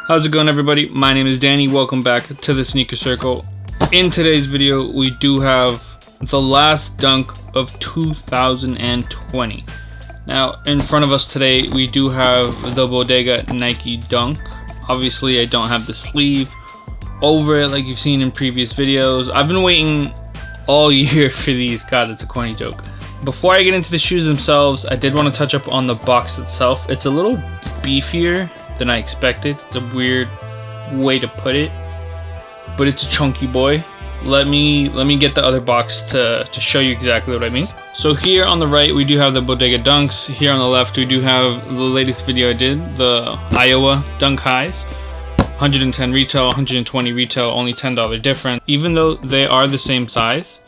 How's it going, everybody? My name is Danny. Welcome back to the Sneaker Circle. In today's video, we do have the last dunk of 2020. Now, in front of us today, we do have the Bodega Nike Dunk. Obviously, I don't have the sleeve over it like you've seen in previous videos. I've been waiting all year for these. God, it's a corny joke. Before I get into the shoes themselves, I did want to touch up on the box itself. It's a little beefier than I expected. It's a weird way to put it, but it's a chunky boy. Let me get the other box to show you exactly what I mean. So here on the right, we do have the Bodega Dunks. Here on the left, we do have the latest video I did, the Iowa Dunk Highs. 110 retail, 120 retail, only $10 difference. Even though they are the same size,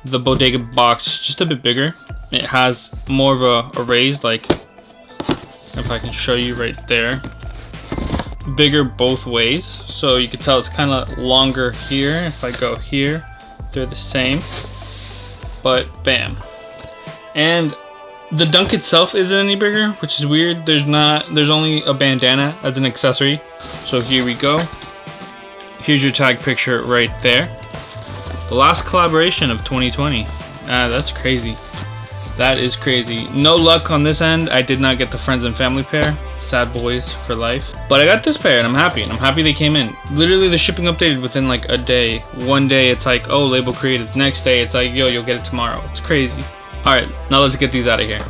the Bodega box is just a bit bigger. It has more of a raise, like if I can show you right there. Bigger both ways, so you can tell it's kind of longer here. If I go here, they're the same, but bam. And the dunk itself isn't any bigger, which is weird. There's only a bandana as an accessory. So here we go. Here's your tag picture right there. The last collaboration of 2020. That's crazy. That is crazy. No luck on this end. I did not get the friends and family pair. Sad boys for life. But I got this pair and I'm happy. And I'm happy they came in. Literally the shipping updated within like a day. One day it's like, oh, label created. The next day it's like, yo, you'll get it tomorrow. It's crazy. Alright, now let's get these out of here.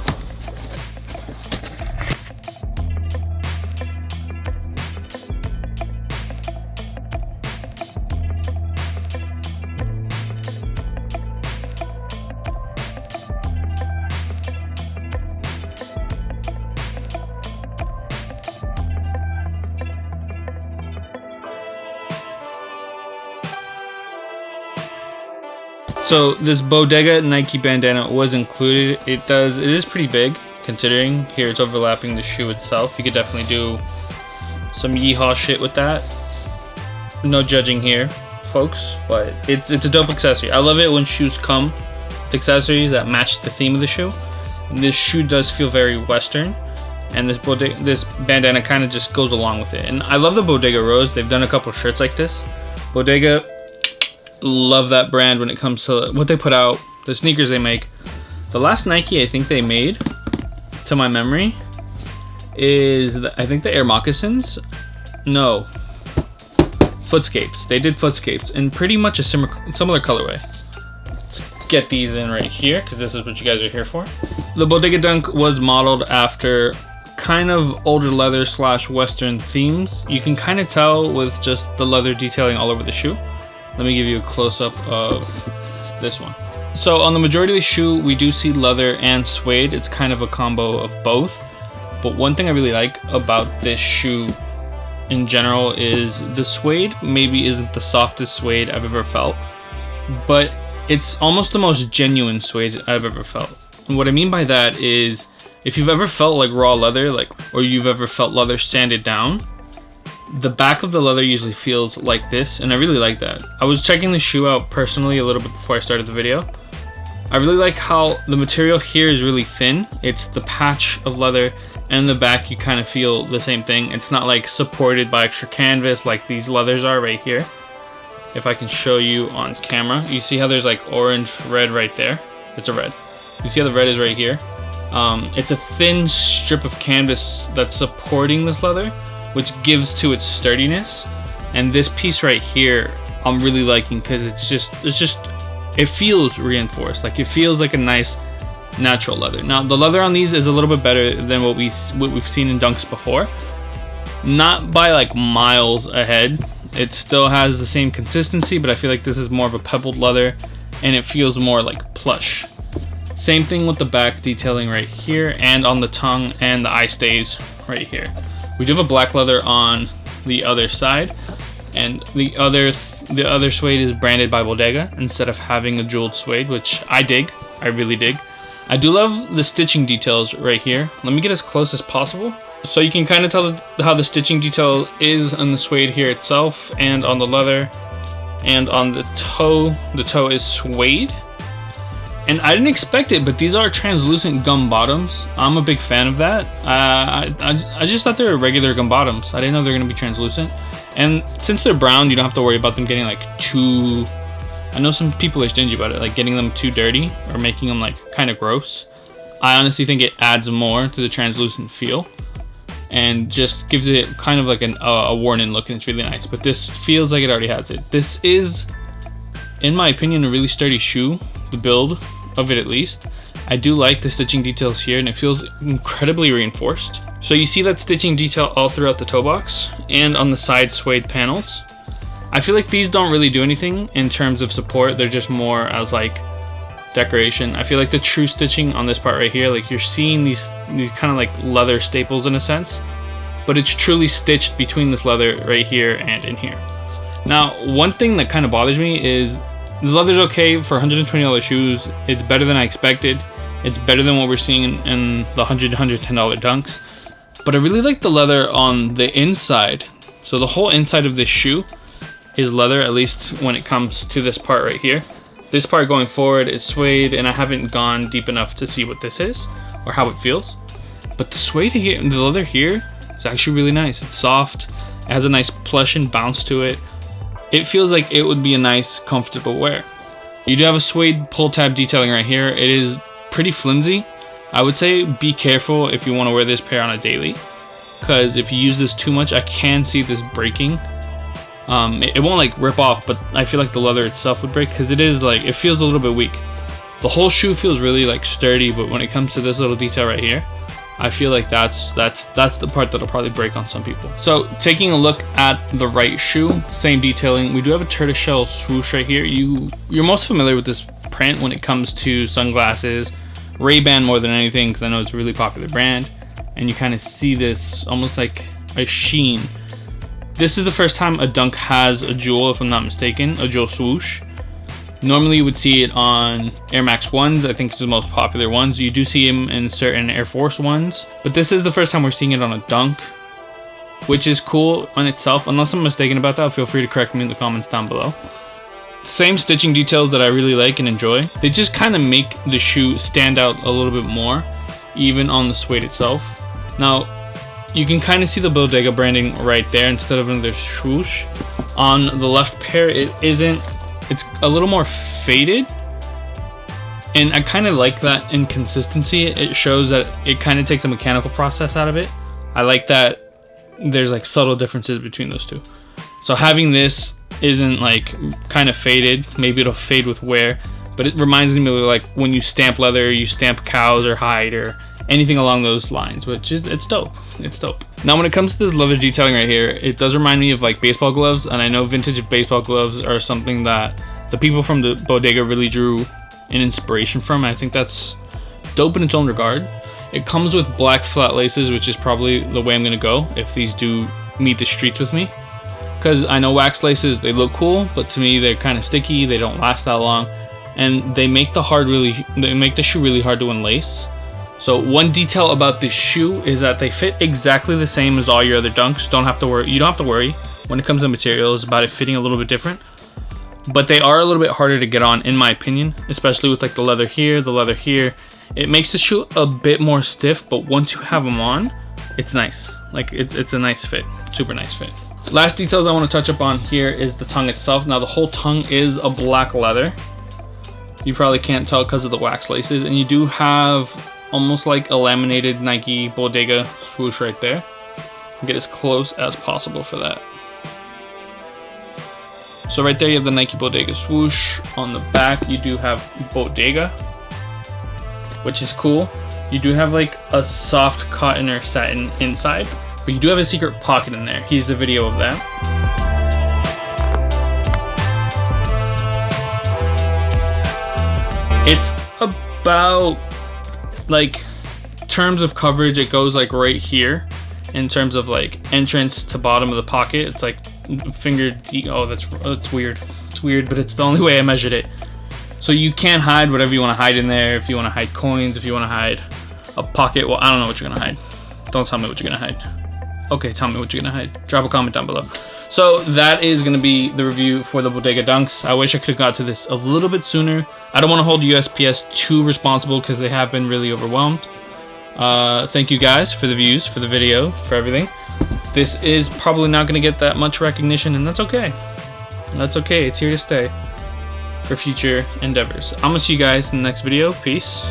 So this Bodega Nike bandana was included. It is pretty big considering here it's overlapping the shoe itself. You could definitely do some yeehaw shit with that. No judging here, folks, but it's a dope accessory. I love it when shoes come with accessories that match the theme of the shoe. And this shoe does feel very Western, and this bandana kind of just goes along with it. And I love the Bodega Rose. They've done a couple shirts like this. Bodega, love that brand when it comes to what they put out, the sneakers they make. The last Nike I think they made, to my memory, is I think the Air Moccasins. No, Footscapes. They did Footscapes in pretty much a similar colorway. Let's get these in right here because this is what you guys are here for. The Bodega Dunk was modeled after kind of older leather / Western themes. You can kind of tell with just the leather detailing all over the shoe. Let me give you a close-up of this one. So on the majority of the shoe, we do see leather and suede. It's kind of a combo of both. But one thing I really like about this shoe in general is the suede maybe isn't the softest suede I've ever felt, but it's almost the most genuine suede I've ever felt. And what I mean by that is if you've ever felt like raw leather, or you've ever felt leather sanded down, the back of the leather usually feels like this, and I really like that. I was checking the shoe out personally a little bit before I started the video. I really like how the material here is really thin. It's the patch of leather, and in the back you kind of feel the same thing. It's not like supported by extra canvas like these leathers are right here. If I can show you on camera, you see how there's like orange, red right there? It's a red. You see how the red is right here? It's a thin strip of canvas that's supporting this leather, which gives to its sturdiness. And this piece right here I'm really liking because it feels reinforced. Like it feels like a nice natural leather. Now the leather on these is a little bit better than what we've seen in Dunks before, not by like miles ahead. It still has the same consistency, but I feel like this is more of a pebbled leather and it feels more like plush. Same thing with the back detailing right here and on the tongue and the eye stays right here. We do have a black leather on the other side, and the other suede is branded by Bodega instead of having a jeweled suede, which I dig. I really dig. I do love the stitching details right here. Let me get as close as possible. So you can kind of tell how the stitching detail is on the suede here itself and on the leather and on the toe. The toe is suede. And I didn't expect it, but these are translucent gum bottoms. I'm a big fan of that. I just thought they were regular gum bottoms. I didn't know they're gonna be translucent. And since they're brown, you don't have to worry about them getting like too, I know some people are stingy about it, like getting them too dirty or making them like kind of gross. I honestly think it adds more to the translucent feel and just gives it kind of like a worn-in look, and it's really nice. But this feels like it already has it. This is, in my opinion, a really sturdy shoe, the build of it at least. I do like the stitching details here, and it feels incredibly reinforced. So you see that stitching detail all throughout the toe box and on the side suede panels. I feel like these don't really do anything in terms of support. They're just more as like decoration. I feel like the true stitching on this part right here, like you're seeing these kind of like leather staples in a sense, but it's truly stitched between this leather right here and in here. Now, one thing that kind of bothers me is the leather's okay for $120 shoes. It's better than I expected. It's better than what we're seeing in the $100, $110 Dunks. But I really like the leather on the inside. So the whole inside of this shoe is leather, at least when it comes to this part right here. This part going forward is suede, and I haven't gone deep enough to see what this is or how it feels. But the suede here, the leather here, is actually really nice. It's soft, it has a nice plush and bounce to it. It feels like it would be a nice, comfortable wear. You do have a suede pull tab detailing right here. It is pretty flimsy. I would say be careful if you want to wear this pair on a daily, because if you use this too much, I can see this breaking. It won't like rip off, but I feel like the leather itself would break because it is like, it feels a little bit weak. The whole shoe feels really like sturdy, but when it comes to this little detail right here, I feel like that's the part that'll probably break on some people. So taking a look at the right shoe, same detailing. We do have a tortoiseshell swoosh right here. You're most familiar with this print when it comes to sunglasses, Ray-Ban more than anything, because I know it's a really popular brand. And you kind of see this almost like a sheen. This is the first time a Dunk has a jewel, if I'm not mistaken, a jewel swoosh. Normally you would see it on Air Max 1s, I think it's the most popular ones. You do see them in certain Air Force 1s, but this is the first time we're seeing it on a Dunk, which is cool on itself. Unless I'm mistaken about that, feel free to correct me in the comments down below. Same stitching details that I really like and enjoy. They just kind of make the shoe stand out a little bit more, even on the suede itself. Now, you can kind of see the Bodega branding right there instead of another swoosh. On the left pair, it's a little more faded, and I kind of like that inconsistency. It shows that it kind of takes a mechanical process out of it. I like that there's like subtle differences between those two. So having this isn't like kind of faded, maybe it'll fade with wear, but it reminds me of like when you stamp leather, you stamp cows or hide or anything along those lines, which is, it's dope. It's dope. Now when it comes to this leather detailing right here, it does remind me of like baseball gloves, and I know vintage baseball gloves are something that the people from the Bodega really drew an inspiration from, and I think that's dope in its own regard. It comes with black flat laces, which is probably the way I'm gonna go if these do meet the streets with me, because I know wax laces, they look cool, but to me they're kind of sticky, they don't last that long, and they make the shoe really hard to unlace. So one detail about this shoe is that they fit exactly the same as all your other Dunks. You don't have to worry when it comes to materials about it fitting a little bit different. But they are a little bit harder to get on, in my opinion, especially with like the leather here, the leather here. It makes the shoe a bit more stiff, but once you have them on, it's nice. Like it's a nice fit, super nice fit. Last details I want to touch up on here is the tongue itself. Now the whole tongue is a black leather. You probably can't tell because of the wax laces, and you do have almost like a laminated Nike Bodega swoosh right there. Get as close as possible for that. So right there you have the Nike Bodega swoosh. On the back you do have Bodega, which is cool. You do have like a soft cotton or satin inside, but you do have a secret pocket in there. Here's the video of that. It's about, like, terms of coverage, it goes like right here in terms of like entrance to bottom of the pocket. It's like finger deep. Oh, that's weird. It's weird, but it's the only way I measured it. So you can hide whatever you want to hide in there. If you want to hide coins, if you want to hide a pocket, well, I don't know what you're gonna hide. Don't tell me what you're gonna hide. Okay, tell me what you're gonna hide. Drop a comment down below. So that is going to be the review for the Bodega Dunks. I wish I could have got to this a little bit sooner. I don't want to hold USPS too responsible because they have been really overwhelmed. Thank you guys for the views, for the video, for everything. This is probably not going to get that much recognition, and that's okay. That's okay. It's here to stay for future endeavors. I'm going to see you guys in the next video. Peace.